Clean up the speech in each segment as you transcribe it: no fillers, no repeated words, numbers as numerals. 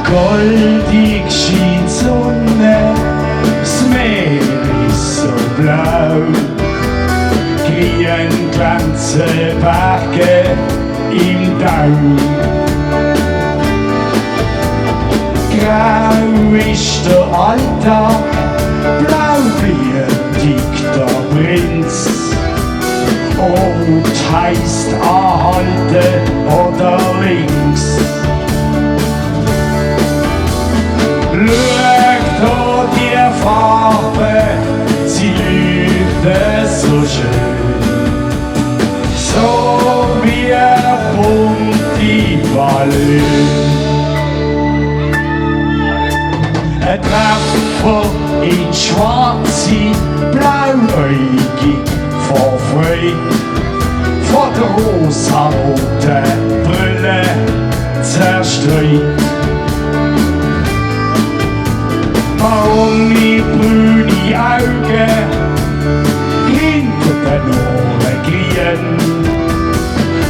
Goldig scheint Sonne, das Meer ist so blau. Grün glänzen Berge im Tau. Grau ist der Alltag, blaublütig der Prinz. Rot heisst anhalten oder links. Schau da die Farbe, sie leuchtet so schön, so wie bunte Ballöön. Ein Treffer in schwarze, blauäugig vor Freude, vor der rosaroten Brille zerstreut. Warum die brüne Augen hinter den Ohren grien,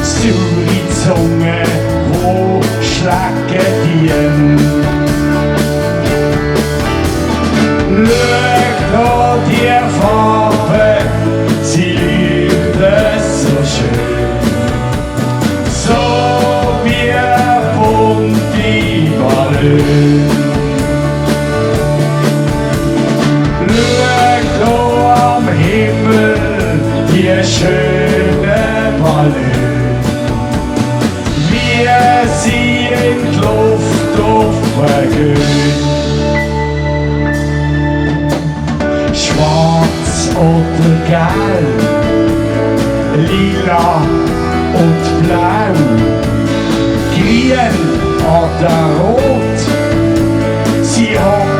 saure Zunge, wo schlecken dien. Schau da die Farbe, sie leuchtet so schön, so wie bunte Ballöön. Die schöne Ballöön, wie sie in die Luft aufgehen. Schwarz oder gelb, lila und blau, grün oder rot, sie haben